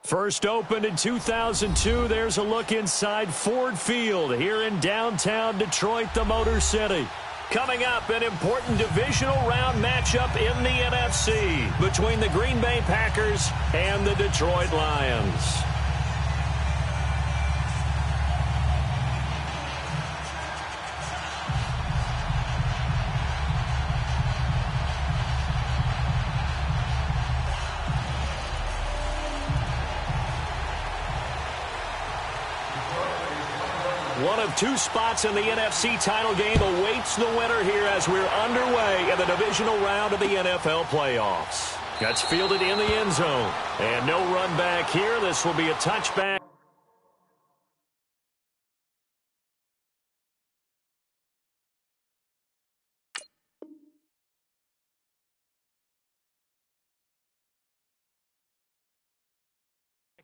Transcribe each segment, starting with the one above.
First opened in 2002, there's a look inside Ford Field here in downtown Detroit, the Motor City. Coming up, an important divisional round matchup in the NFC between the Green Bay Packers and the Detroit Lions. One of two spots in the NFC title game awaits the winner here as we're underway in the divisional round of the NFL playoffs. That's fielded in the end zone. And no run back here. This will be a touchback.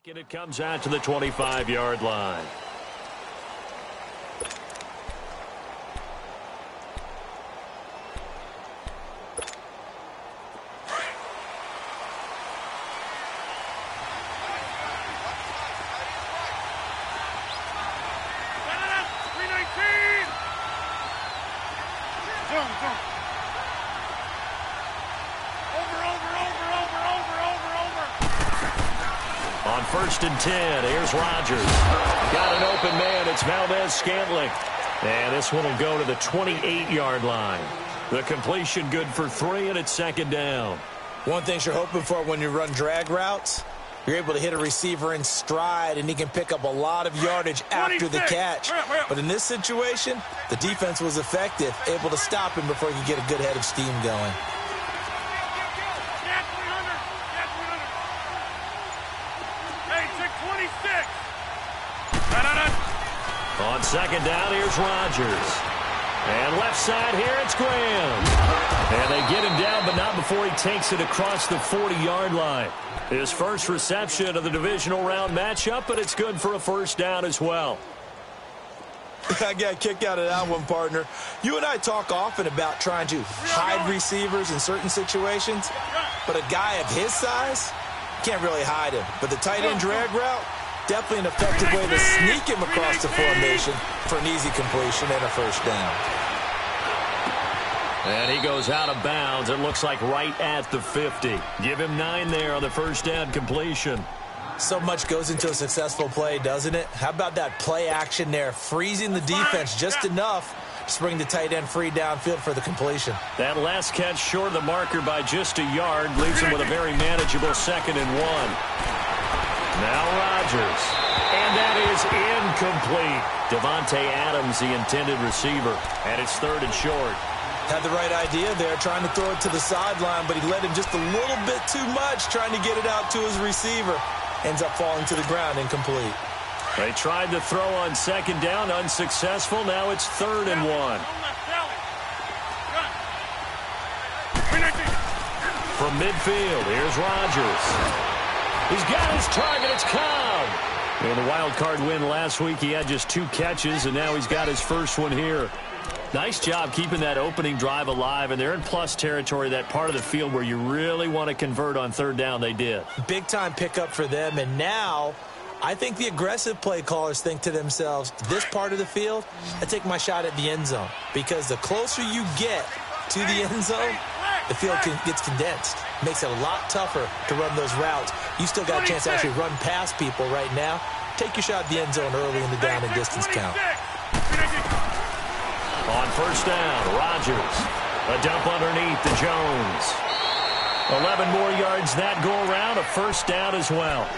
And it comes out to the 25-yard line. On 1st and 10, here's Rodgers. Got an open man. It's Valdez-Scantling. And this one will go to the 28-yard line. The completion good for 3, and it's 2nd down. One thing you're hoping for when you run drag routes, you're able to hit a receiver in stride, and he can pick up a lot of yardage after the catch. But in this situation, the defense was effective, able to stop him before he could get a good head of steam going. On 2nd down, here's Rodgers. And left side here, it's Graham. And they get him down, but not before he takes it across the 40-yard line. His first reception of the divisional round matchup, but it's good for a 1st down as well. I got a kick out of that one, partner. You and I talk often about trying to hide receivers in certain situations, but a guy of his size can't really hide him. But the tight end drag route, definitely an effective way to sneak him across the formation for an easy completion and a 1st down. And he goes out of bounds. It looks like right at the 50. Give him 9 there on the 1st down completion. So much goes into a successful play, doesn't it? How about that play action there, freezing the defense just enough to bring the tight end free downfield for the completion. That last catch short of the marker by just a yard leaves him with a very manageable 2nd and 1. Now Rodgers. And that is incomplete. Devontae Adams, the intended receiver. And it's 3rd and short. Had the right idea there, trying to throw it to the sideline, but he led him just a little bit too much, trying to get it out to his receiver. Ends up falling to the ground, incomplete. They tried to throw on 2nd down, unsuccessful. Now it's 3rd and 1. From midfield, here's Rodgers. He's got his target. It's Cobb. In the wild card win last week, he had just 2 catches, and now he's got his first one here. Nice job keeping that opening drive alive, and they're in plus territory, that part of the field where you really want to convert on 3rd down. They did. Big-time pickup for them, and now I think the aggressive play callers think to themselves, this part of the field, I take my shot at the end zone, because the closer you get to the end zone, the field gets condensed. Makes it a lot tougher to run those routes. You still got a chance to actually run past people right now. Take your shot at the end zone early in the down and distance count. On 1st down, Rodgers. A dump underneath to Jones. 11 more yards that go around, a 1st down as well.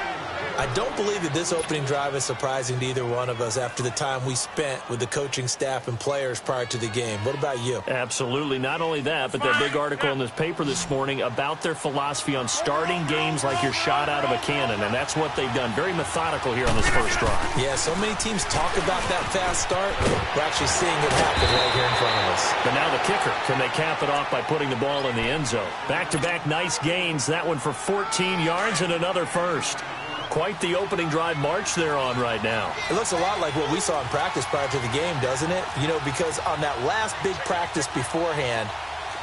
I don't believe that this opening drive is surprising to either one of us after the time we spent with the coaching staff and players prior to the game. What about you? Absolutely. Not only that, but that big article in this paper this morning about their philosophy on starting games like you're shot out of a cannon, and that's what they've done. Very methodical here on this first drive. Yeah, so many teams talk about that fast start. We're actually seeing it happen right here in front of us. But now the kicker. Can they cap it off by putting the ball in the end zone? Back-to-back nice gains. That one for 14 yards and another 1st. Quite the opening drive march they're on right now. It looks a lot like what we saw in practice prior to the game, doesn't it? You know, because on that last big practice beforehand,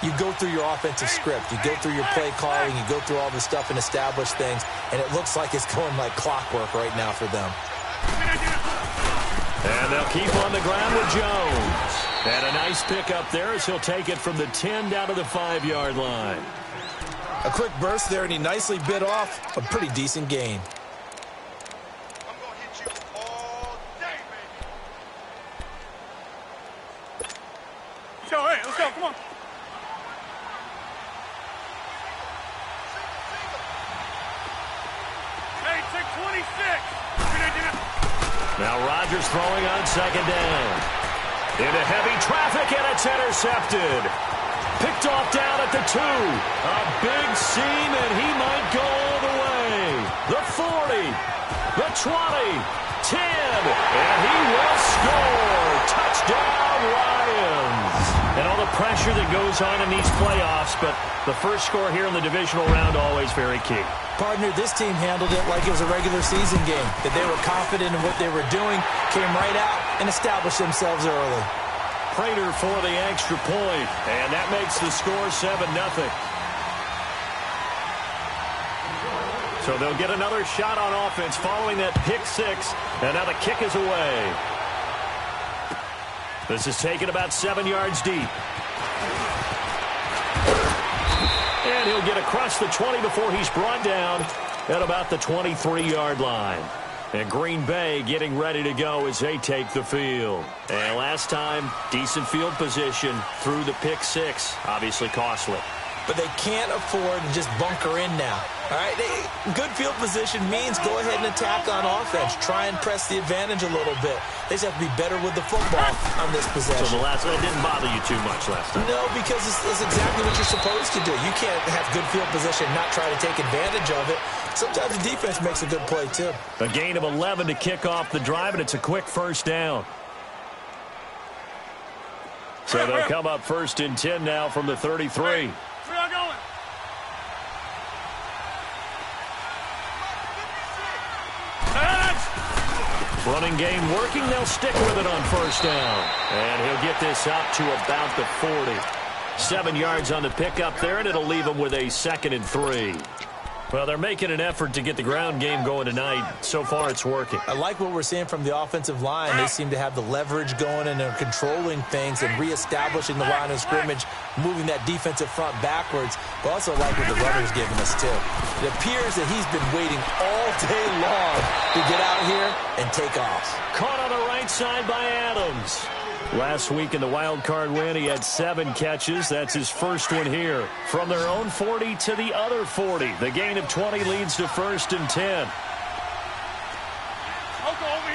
you go through your offensive script. You go through your play calling. You go through all the stuff and establish things. And it looks like it's going like clockwork right now for them. And they'll keep on the ground with Jones. And a nice pickup there as he'll take it from the 10 down to the 5-yard line. A quick burst there, and he nicely bit off a pretty decent gain. I'm going to hit you all day, baby. Hey, let's go, come on. Hey, take 26. Now Rodgers throwing on second down. Into heavy traffic, and it's intercepted. Picked off down at the 2. A big seam, and he might go all the way. The 40, the 20, 10, and he will score. Touchdown, Lions. And all the pressure that goes on in these playoffs, but the first score here in the divisional round always very key. Partner, this team handled it like it was a regular season game, that they were confident in what they were doing, came right out and established themselves early. Prater for the extra point, and that makes the score 7-0. So they'll get another shot on offense following that pick 6, and now the kick is away. This is taken about 7 yards deep. And he'll get across the 20 before he's brought down at about the 23-yard line. And Green Bay getting ready to go as they take the field. And last time, decent field position through the pick 6. Obviously costly. But they can't afford to just bunker in now. All right, good field position means go ahead and attack on offense. Try and press the advantage a little bit. They just have to be better with the football on this possession. So the last one didn't bother you too much last time? No, because it's exactly what you're supposed to do. You can't have good field position and not try to take advantage of it. Sometimes the defense makes a good play, too. A gain of 11 to kick off the drive, and it's a quick first down. So they'll come up 1st and 10 now from the 33. Where y'all going? Running game working. They'll stick with it on 1st down. And he'll get this up to about the 40. 7 yards on the pickup there, and it'll leave him with a 2nd and 3. Well, they're making an effort to get the ground game going tonight. So far, it's working. I like what we're seeing from the offensive line. They seem to have the leverage going, and they're controlling things and reestablishing the line of scrimmage, moving that defensive front backwards. But also like what the runner's giving us, too. It appears that he's been waiting all day long to get out here and take off. Caught on the right side by Adams. Last week in the wild card win, he had 7 catches. That's his first one here. From their own 40 to the other 40. The gain of 20 leads to 1st and 10. Oko, over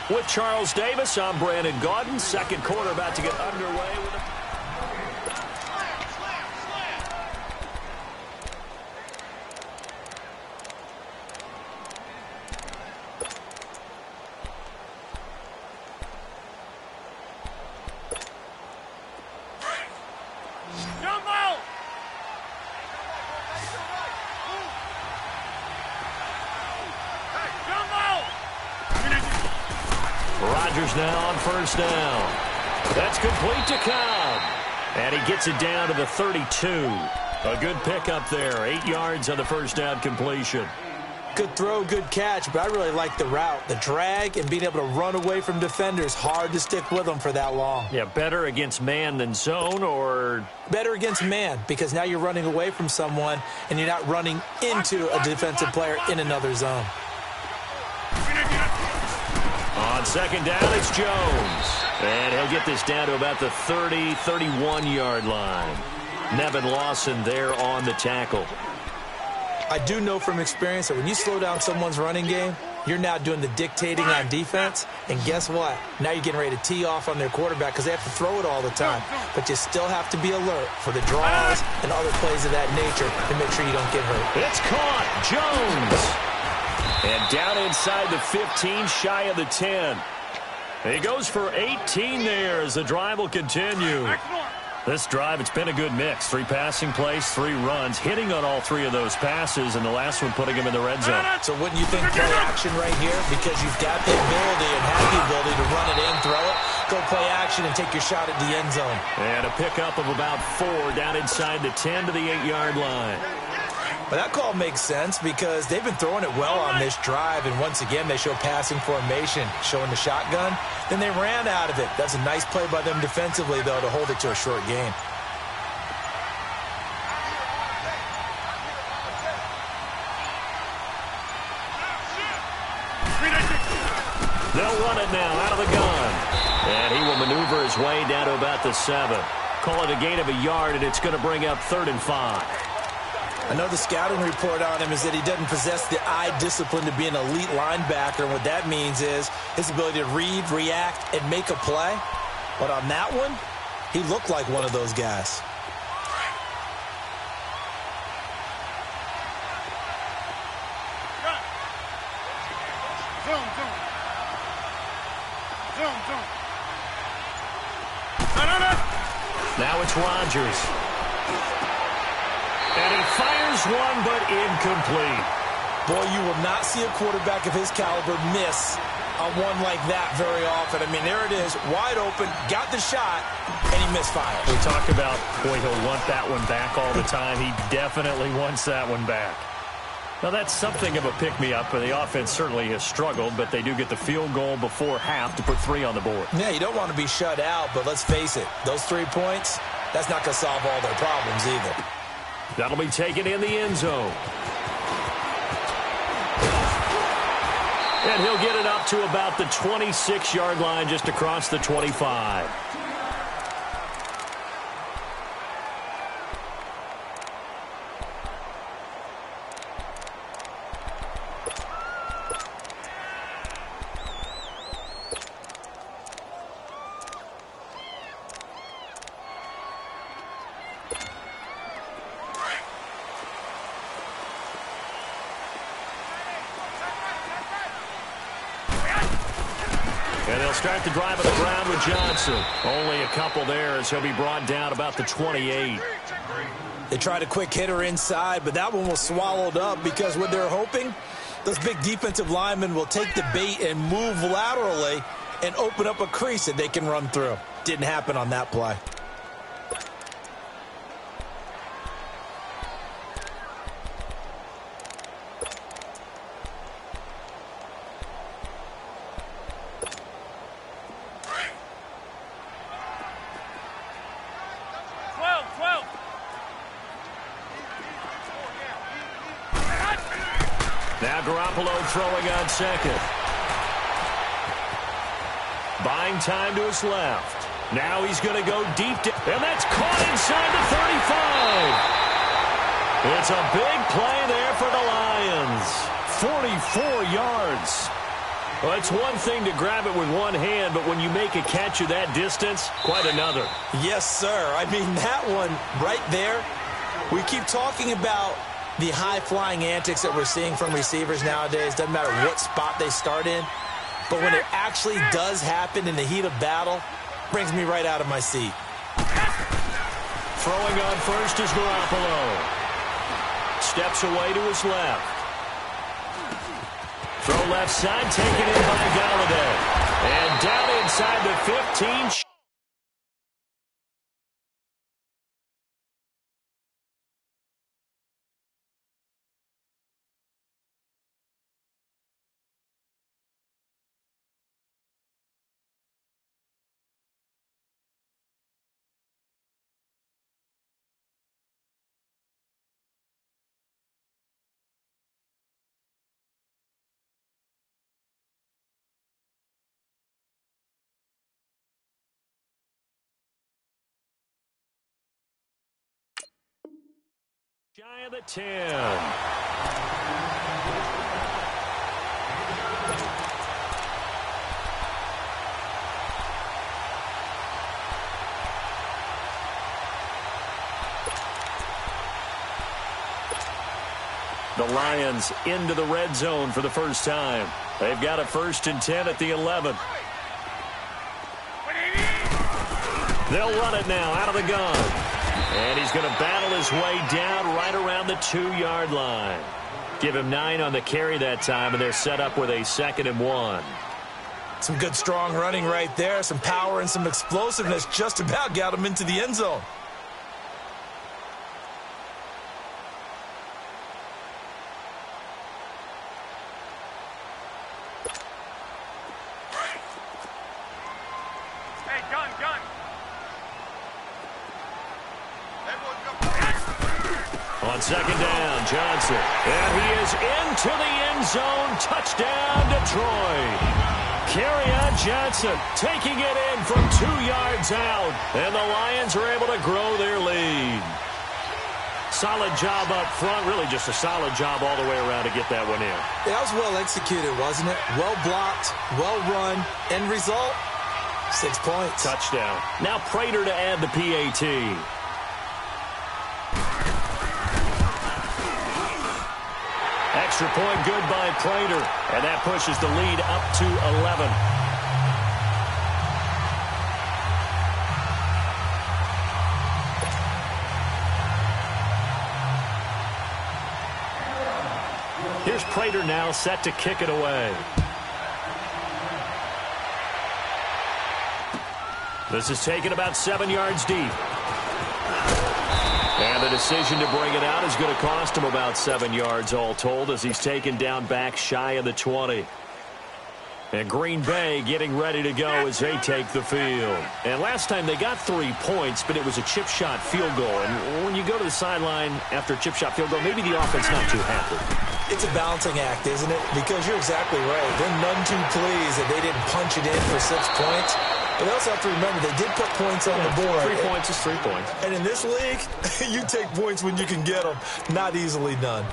here. With Charles Davis, I'm Brandon Gaudin. Second quarter about to get underway with a... Rodgers now on 1st down. That's complete to Cobb. And he gets it down to the 32. A good pickup there. 8 yards on the 1st down completion. Good throw, good catch, but I really like the route. The drag and being able to run away from defenders. Hard to stick with them for that long. Yeah, better against man than zone, or... Better against man, because now you're running away from someone and you're not running into a defensive player in another zone. On 2nd down, it's Jones. And he'll get this down to about the 30, 31-yard line. Nevin Lawson there on the tackle. I do know from experience that when you slow down someone's running game, you're now doing the dictating on defense. And guess what? Now you're getting ready to tee off on their quarterback because they have to throw it all the time. But you still have to be alert for the draws and other plays of that nature to make sure you don't get hurt. It's caught. Jones. And down inside the 15, shy of the 10. He goes for 18 there as the drive will continue. This drive, it's been a good mix. 3 passing plays, 3 runs, hitting on all 3 of those passes, and the last one putting him in the red zone. So wouldn't you think play action right here? Because you've got the ability and have the ability to run it in, throw it. Go play action and take your shot at the end zone. And a pickup of about 4 down inside the 10 to the 8-yard line. But that call makes sense because they've been throwing it well on this drive, and once again they show passing formation, showing the shotgun. Then they ran out of it. That's a nice play by them defensively, though, to hold it to a short gain. They'll run it now out of the gun. And he will maneuver his way down to about the 7. Call it a gain of a yard, and it's going to bring up 3rd and 5. I know the scouting report on him is that he doesn't possess the eye discipline to be an elite linebacker. And what that means is his ability to read, react, and make a play. But on that one, he looked like one of those guys. Now it's Rodgers. And he fires one, but incomplete. Boy, you will not see a quarterback of his caliber miss on one like that very often. I mean, there it is, wide open, got the shot, and he misfires. We talk about, boy, he'll want that one back all the time. He definitely wants that one back. Now, that's something of a pick-me-up, and the offense certainly has struggled, but they do get the field goal before half to put 3 on the board. Yeah, you don't want to be shut out, but let's face it, those 3 points, that's not going to solve all their problems either. That'll be taken in the end zone. And he'll get it up to about the 26-yard line, just across the 25. And they'll start the drive on the ground with Johnson. Only a couple there as he'll be brought down about the 28. They tried a quick hitter inside, but that one was swallowed up because what they're hoping, those big defensive linemen will take the bait and move laterally and open up a crease that they can run through. Didn't happen on that play. Now Garoppolo throwing on second. Buying time to his left. Now he's going to go deep. And that's caught inside the 35. It's a big play there for the Lions. 44 yards. Well, it's one thing to grab it with one hand, but when you make a catch of that distance, quite another. Yes, sir. I mean, that one right there, we keep talking about the high-flying antics that we're seeing from receivers nowadays. Doesn't matter what spot they start in. But when it actually does happen in the heat of battle, brings me right out of my seat. Throwing on first is Garoppolo. Steps away to his left. Throw left side, taken in by Galladay. And down inside the 15. Shy of the 10. The Lions into the red zone for the first time. They've got a 1st and 10 at the 11. They'll run it now out of the gun. And he's going to battle his way down right around the 2-yard line. Give him 9 on the carry that time, and they're set up with a 2nd and 1. Some good, strong running right there. Some power and some explosiveness just about got him into the end zone. Hey, gun, gun. On second down, Johnson. And he is into the end zone. Touchdown, Detroit. Kerryon Johnson taking it in from 2 yards out. And the Lions are able to grow their lead. Solid job up front. Really just a solid job all the way around to get that one in. That was well executed, wasn't it? Well blocked, well run. End result, 6 points. Touchdown. Now Prater to add the PAT. Extra point good by Prater, and that pushes the lead up to 11. Here's Prater now set to kick it away. This is taken about 7 yards deep. And the decision to bring it out is going to cost him about 7 yards all told as he's taken down back shy of the 20. And Green Bay getting ready to go as they take the field. And last time they got 3 points, but it was a chip shot field goal. And when you go to the sideline after a chip shot field goal, maybe the offense not too happy. It's a balancing act, isn't it? Because you're exactly right. They're none too pleased that they didn't punch it in for 6 points. But they also have to remember they did put points on the board. 3 points is 3 points. And in this league, you take points when you can get them. Not easily done.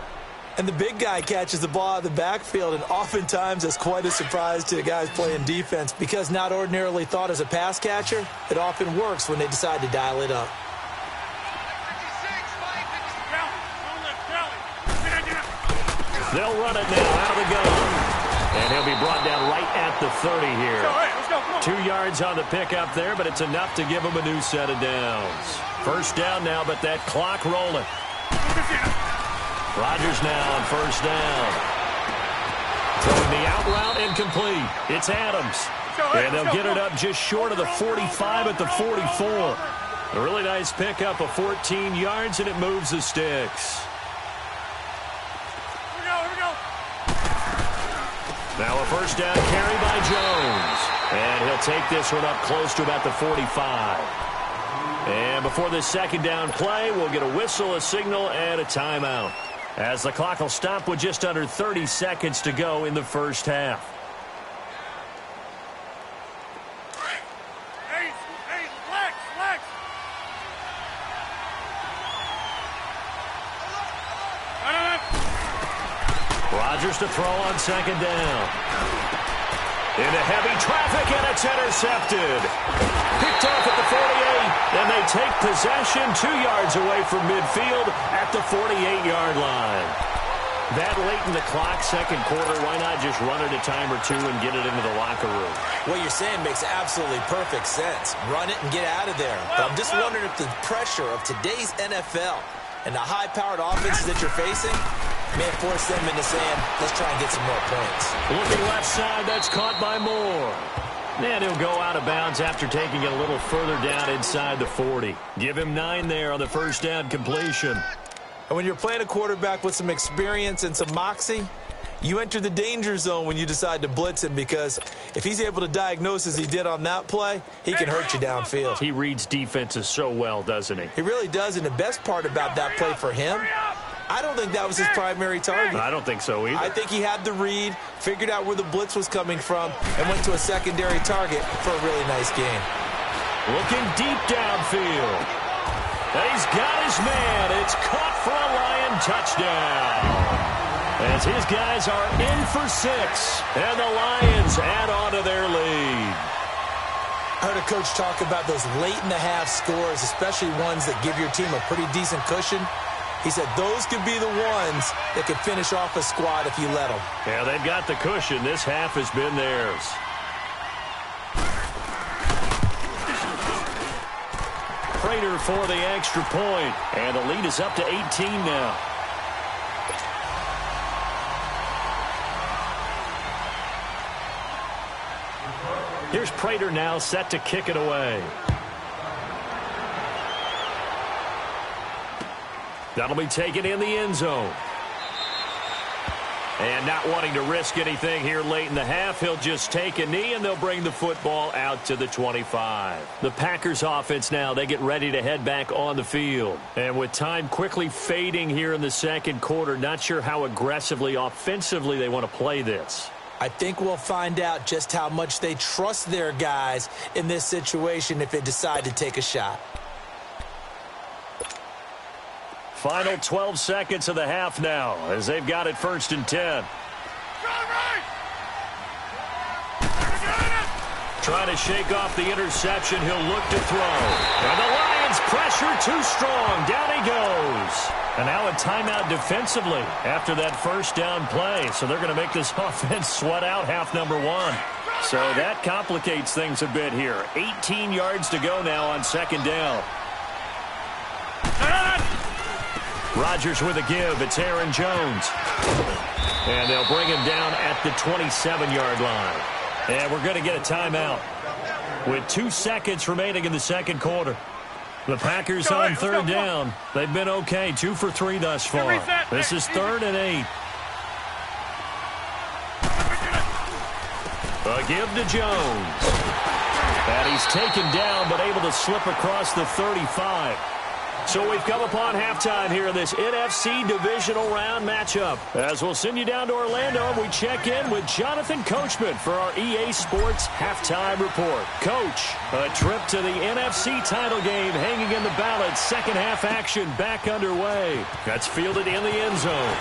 And the big guy catches the ball out of the backfield, and oftentimes it's quite a surprise to the guys playing defense because not ordinarily thought as a pass catcher, it often works when they decide to dial it up. They'll run it now out of the gun. And he'll be brought down right at the 30 here. Let's go, come on. 2 yards on the pickup there, but it's enough to give him a new set of downs. First down now, but that clock rolling. Rodgers now on first down. Throwing the out route incomplete. It's Adams. And they'll get it up just short of the 45 at the 44. A really nice pickup of 14 yards, and it moves the sticks. Now a first down carry by Jones. And he'll take this one up close to about the 45. And before this second down play, we'll get a whistle, a signal, and a timeout, as the clock will stop with just under 30 seconds to go in the first half. Hey, Lex. Rodgers to throw on second down. Into heavy traffic, and it's intercepted. Picked off at the 48, and they take possession 2 yards away from midfield at the 48-yard line. That late in the clock, second quarter, why not just run it a time or two and get it into the locker room? What you're saying makes absolutely perfect sense. Run it and get out of there. But I'm just wondering if the pressure of today's NFL and the high-powered offenses that you're facing may force them into saying, let's try and get some more points. Looking left side, that's caught by Moore. And he'll go out of bounds after taking it a little further down inside the 40. Give him 9 there on the first down completion. And when you're playing a quarterback with some experience and some moxie, you enter the danger zone when you decide to blitz him, because if he's able to diagnose as he did on that play, he can hurt you downfield. He reads defenses so well, doesn't he? He really does, and the best part about that play for him, I don't think that was his primary target. I don't think so either. I think he had the read, figured out where the blitz was coming from, and went to a secondary target for a really nice game. Looking deep downfield. And he's got his man. It's caught for a Lion touchdown. As his guys are in for 6, and the Lions add on to their lead. I heard a coach talk about those late-in-the-half scores, especially ones that give your team a pretty decent cushion. He said those could be the ones that could finish off a squad if you let them. Yeah, they've got the cushion. This half has been theirs. Prater for the extra point, and the lead is up to 18 now. Here's Prater now set to kick it away. That'll be taken in the end zone. And not wanting to risk anything here late in the half, he'll just take a knee, and they'll bring the football out to the 25. The Packers offense now, they get ready to head back on the field. And with time quickly fading here in the second quarter, not sure how aggressively, offensively they want to play this. I think we'll find out just how much they trust their guys in this situation if they decide to take a shot. Final 12 seconds of the half now as they've got it 1st and 10. Trying to shake off the interception. He'll look to throw. And the Lions pressure too strong. Down he goes. And now a timeout defensively after that first down play. So they're going to make this offense sweat out half number 1. So that complicates things a bit here. 18 yards to go now on 2nd down. Rodgers with a give. It's Aaron Jones. And they'll bring him down at the 27-yard line. And we're going to get a timeout with 2 seconds remaining in the second quarter. The Packers on 3rd down. They've been okay. 2 for 3 thus far. This is 3rd and 8. A give to Jones. And he's taken down but able to slip across the 35. So we've come upon halftime here in this NFC divisional round matchup. As we'll send you down to Orlando, we check in with Jonathan Coachman for our EA Sports Halftime Report. Coach, a trip to the NFC title game hanging in the balance. Second half action back underway. That's fielded in the end zone.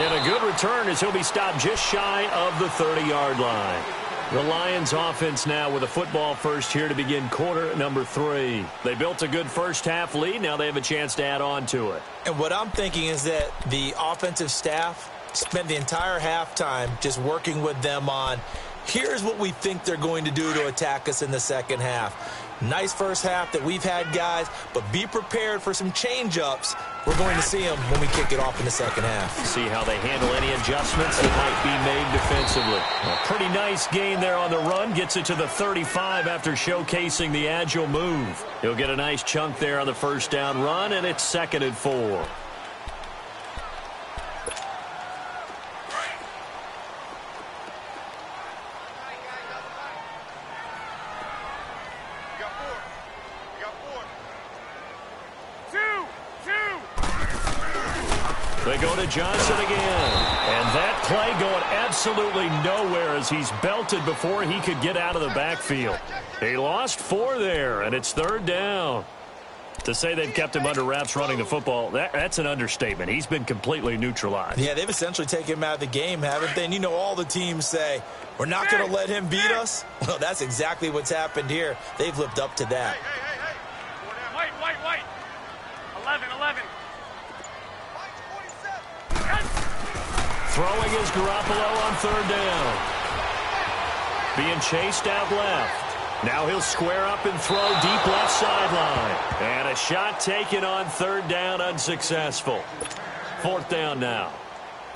And a good return as he'll be stopped just shy of the 30-yard line. The Lions offense now with a football first here to begin quarter number 3. They built a good first half lead. Now they have a chance to add on to it. And what I'm thinking is that the offensive staff spent the entire halftime just working with them on, here's what we think they're going to do to attack us in the second half. Nice first half that we've had, guys, but be prepared for some change-ups. We're going to see them when we kick it off in the second half. See how they handle any adjustments that might be made defensively. A pretty nice gain there on the run. Gets it to the 35 after showcasing the agile move. He'll get a nice chunk there on the first down run, and it's 2nd and 4. They go to Johnson again. And that play going absolutely nowhere as he's belted before he could get out of the backfield. He lost 4 there, and it's 3rd down. To say they've kept him under wraps running the football, that's an understatement. He's been completely neutralized. Yeah, they've essentially taken him out of the game, haven't they? And you know all the teams say, we're not going to let him beat us. Well, that's exactly what's happened here. They've lived up to that. White. 11. Throwing is Garoppolo on 3rd down. Being chased out left. Now he'll square up and throw deep left sideline. And a shot taken on 3rd down, unsuccessful. 4th down now.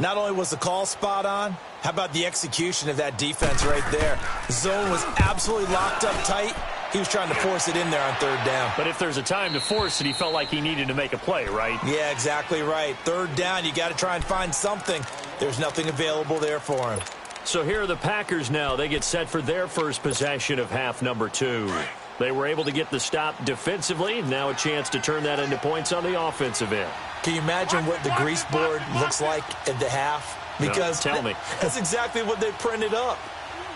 Not only was the call spot on, how about the execution of that defense right there? The zone was absolutely locked up tight. He was trying to force it in there on 3rd down. But if there's a time to force it, he felt like he needed to make a play, right? Yeah, exactly right. 3rd down, you got to try and find something. There's nothing available there for him. So here are the Packers now. They get set for their first possession of half number 2. They were able to get the stop defensively. Now a chance to turn that into points on the offensive end. Can you imagine what the grease board looks like at the half? Because no, tell me. That's exactly what they printed up.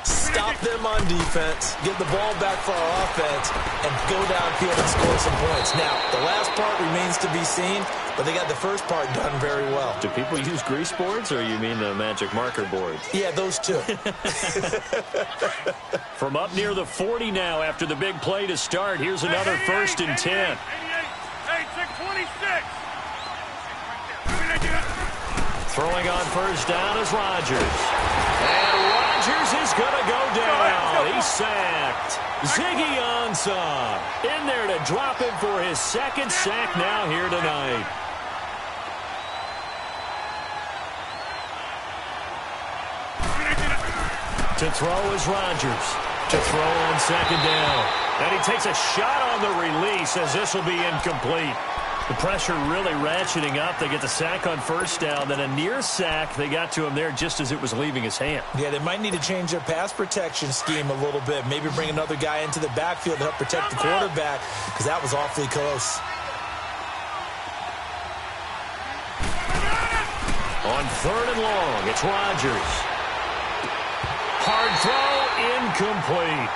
Stop them on defense, get the ball back for our offense, and go downfield and score some points. Now, the last part remains to be seen, but they got the first part done very well. Do people use grease boards, or you mean the magic marker boards? Yeah, those two. From up near the 40 now after the big play to start, here's another 1st and 10. 26. Throwing on 1st down is Rodgers. And Rodgers is going to go down. He's sacked. Ziggy Ansah in there to drop him for his 2nd sack now here tonight. To throw is Rodgers. To throw on second down. And he takes a shot on the release as this will be incomplete. The pressure really ratcheting up. They get the sack on first down. Then a near sack. They got to him there just as it was leaving his hand. Yeah, they might need to change their pass protection scheme a little bit. Maybe bring another guy into the backfield to help protect the quarterback, because that was awfully close. On third and long, it's Rodgers. Hard throw, incomplete.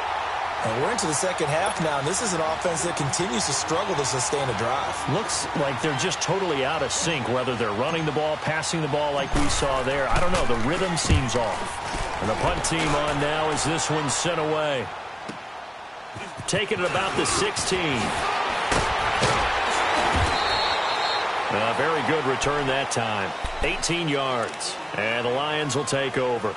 And we're into the second half now, and this is an offense that continues to struggle to sustain a drive. Looks like they're just totally out of sync, whether they're running the ball, passing the ball like we saw there. I don't know. The rhythm seems off. And the punt team on now as this one's sent away. Taking it about the 16. A very good return that time. 18 yards. And the Lions will take over.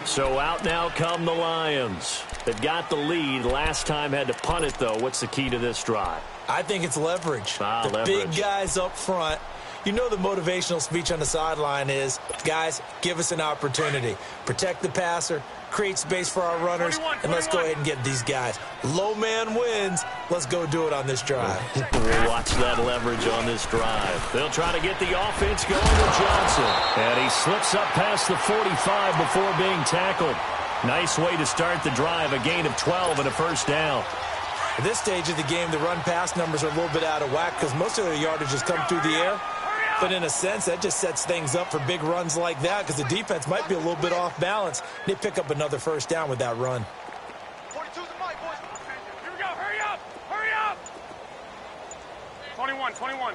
So out now come the Lions. They've got the lead. Last time had to punt it, though. What's the key to this drive? I think it's leverage. Leverage. Big guys up front. You know the motivational speech on the sideline is, guys, give us an opportunity. Protect the passer, create space for our runners, and let's go ahead and get these guys. Low man wins. Let's go do it on this drive. We'll watch that leverage on this drive. They'll try to get the offense going with Johnson. And he slips up past the 45 before being tackled. Nice way to start the drive, a gain of 12 and a first down. At this stage of the game, the run-pass numbers are a little bit out of whack because most of their yardage has come through the air. But in a sense, that just sets things up for big runs like that because the defense might be a little bit off balance. They pick up another first down with that run. 42's the mic, boys. Here we go. Hurry up. Hurry up. 21, 21.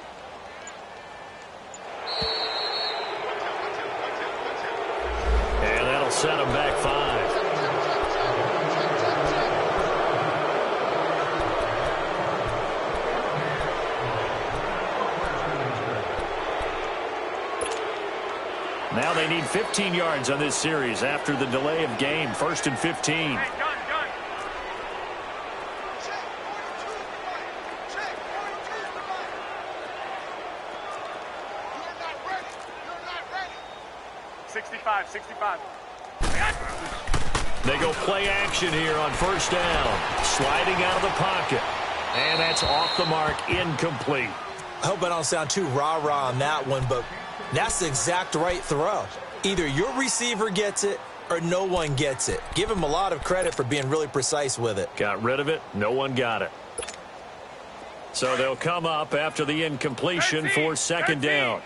And that'll set them back 5. Now they need 15 yards on this series after the delay of game. 1st and 15. Hey, gun. Check. 42's the mic. Check. 42's the mic. You're not ready. You're not ready. 65. They go play action here on first down. Sliding out of the pocket. And that's off the mark, incomplete. I hope I don't sound too rah-rah on that one, but that's the exact right throw. Either your receiver gets it or no one gets it. Give him a lot of credit for being really precise with it. Got rid of it. No one got it. So they'll come up after the incompletion 13, for second 13. down.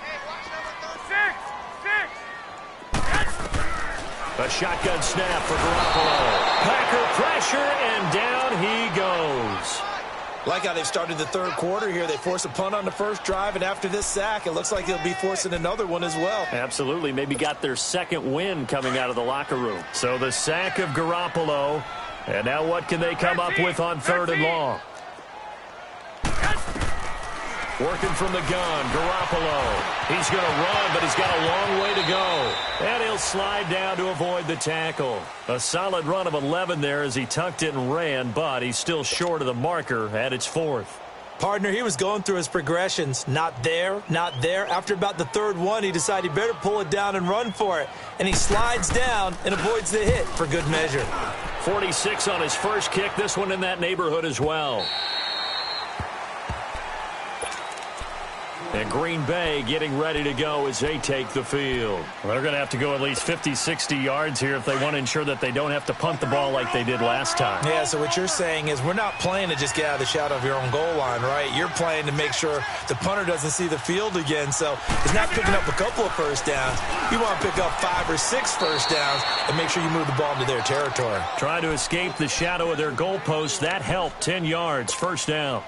Hey, watch number 6. A shotgun snap for Garoppolo. Packer pressure, and down he goes. Like how they've started the third quarter here. They force a punt on the first drive, and after this sack, it looks like they'll be forcing another one as well. Absolutely. Maybe got their second win coming out of the locker room. So the sack of Garoppolo. And now what can they come up with on third and long? Working from the gun, Garoppolo. He's going to run, but he's got a long way to go. And he'll slide down to avoid the tackle. A solid run of 11 there as he tucked it and ran, but he's still short of the marker at its 4th. Partner, he was going through his progressions. Not there, not there. After about the third one, he decided he better pull it down and run for it. And he slides down and avoids the hit for good measure. 46 on his first kick. This one in that neighborhood as well. And Green Bay getting ready to go as they take the field. Well, they're going to have to go at least 50, 60 yards here if they want to ensure that they don't have to punt the ball like they did last time. Yeah, so what you're saying is we're not playing to just get out of the shadow of your own goal line, right? You're playing to make sure the punter doesn't see the field again. So it's not picking up a couple of first downs. You want to pick up 5 or 6 first downs and make sure you move the ball into their territory. Trying to escape the shadow of their goalpost. That helped. 10 yards, first down.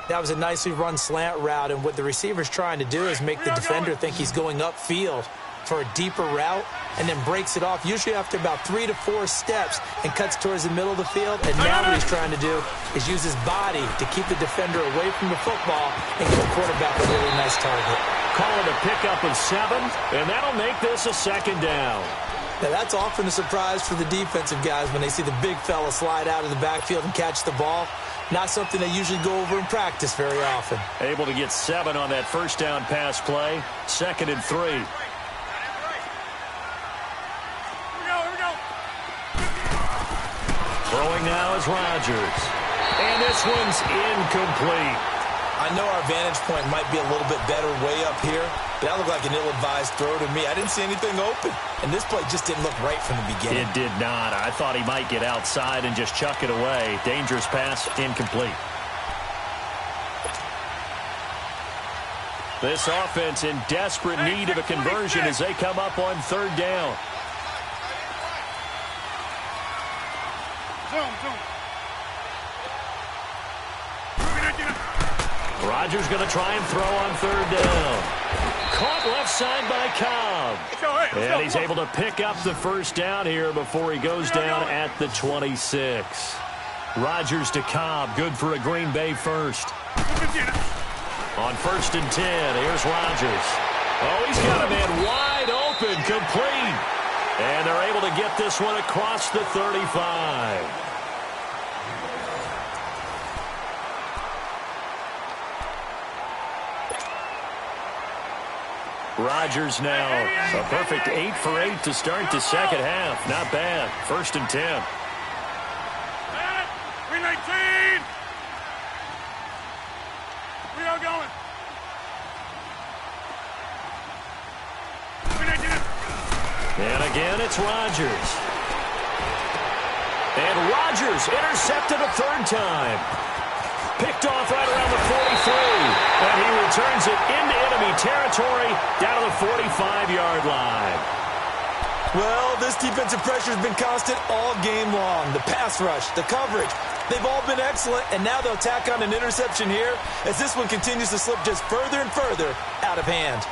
That was a nicely run slant route, and what the receiver's trying to do is make the defender think he's going upfield for a deeper route and then breaks it off, usually after about 3 to 4 steps, and cuts towards the middle of the field. And now what he's trying to do is use his body to keep the defender away from the football and give the quarterback a really nice target. Call it a pickup of 7, and that'll make this a second down. Now, that's often a surprise for the defensive guys when they see the big fella slide out of the backfield and catch the ball. Not something they usually go over in practice very often. Able to get 7 on that first down pass play. 2nd and 3. now is Rodgers. And this one's incomplete. I know our vantage point might be a little bit better way up here, but that looked like an ill-advised throw to me. I didn't see anything open, and this play just didn't look right from the beginning. It did not. I thought he might get outside and just chuck it away. Dangerous pass, incomplete. This offense in desperate need of a conversion as they come up on third down. Zoom. Rodgers going to try and throw on third down. Caught left side by Cobb. And he's able to pick up the first down here before he goes down at the 26. Rodgers to Cobb, good for a Green Bay first. On 1st and 10, here's Rodgers. Oh, he's got a man wide open, complete. And they're able to get this one across the 35. Rodgers now a perfect 8 for 8 to start the second half. Not bad. 1st and 10. 319. We are going. 319. And again, it's Rodgers. And Rodgers intercepted a third time. Picked off right around the 43. And he returns it into enemy territory down to the 45-yard line. Well, this defensive pressure has been constant all game long. The pass rush, the coverage, they've all been excellent, and now they'll tack on an interception here as this one continues to slip just further and further out of hand.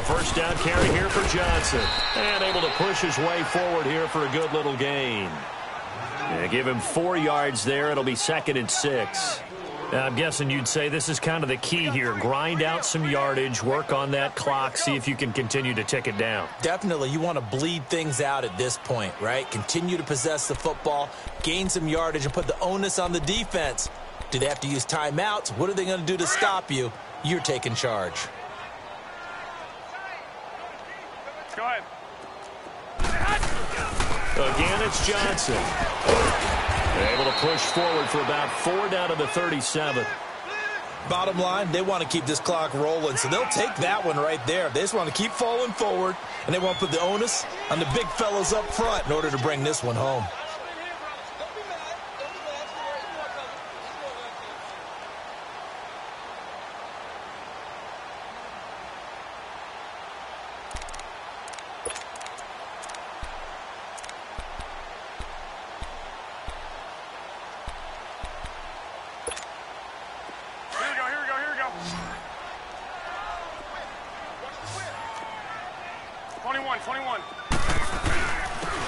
First down carry here for Johnson. And able to push his way forward here for a good little gain. Give him 4 yards there. It'll be 2nd and 6. I'm guessing you'd say this is kind of the key here. Grind out some yardage, work on that clock, see if you can continue to tick it down. Definitely. You want to bleed things out at this point, right? Continue to possess the football, gain some yardage, and put the onus on the defense. Do they have to use timeouts? What are they going to do to stop you? You're taking charge. Go ahead. Again, it's Johnson. Able to push forward for about 4 down to the 37. Bottom line, they want to keep this clock rolling, so they'll take that one right there. They just want to keep falling forward, and they want to put the onus on the big fellas up front in order to bring this one home.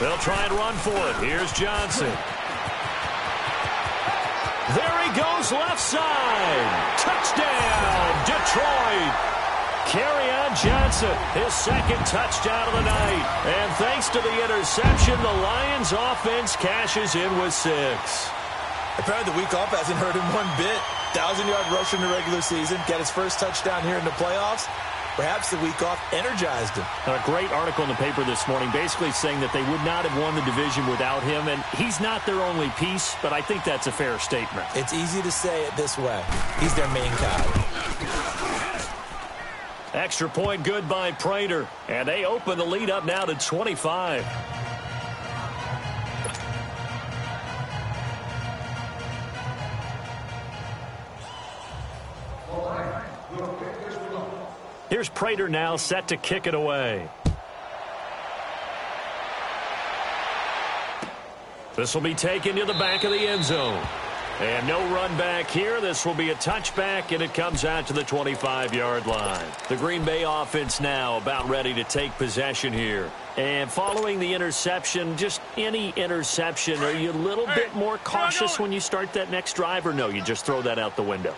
They'll try and run for it. Here's Johnson. There he goes, left side. Touchdown, Detroit. Kerryon Johnson, his 2nd touchdown of the night. And thanks to the interception, the Lions offense cashes in with 6. Apparently the week off hasn't hurt him one bit. 1,000-yard rusher in the regular season. Got his first touchdown here in the playoffs. Perhaps the week off energized him. A great article in the paper this morning basically saying that they would not have won the division without him, and he's not their only piece, but I think that's a fair statement. It's easy to say it this way. He's their main guy. Extra point good by Prater, and they open the lead up now to 25. Here's Prater now set to kick it away. This will be taken to the back of the end zone. And no run back here. This will be a touchback, and it comes out to the 25-yard line. The Green Bay offense now about ready to take possession here. And following the interception, just any interception, are you a little bit more cautious when you start that next drive, or no, you just throw that out the window?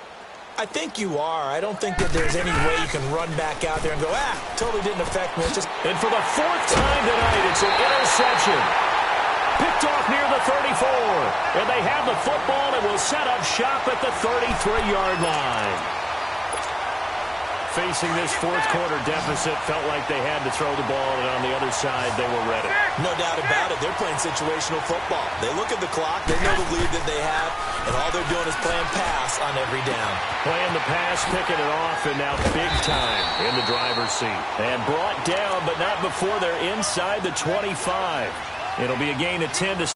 I think you are. I don't think that there's any way you can run back out there and go, totally didn't affect me. It's just... And for the 4th time tonight, it's an interception. Picked off off near the 34. And they have the football and will set up shop at the 33-yard line. Facing this fourth-quarter deficit, felt like they had to throw the ball, and on the other side, they were ready. No doubt about it. They're playing situational football. They look at the clock. They know the lead that they have, and all they're doing is playing pass on every down. Playing the pass, picking it off, and now big time in the driver's seat. And brought down, but not before they're inside the 25. It'll be a gain of 10 to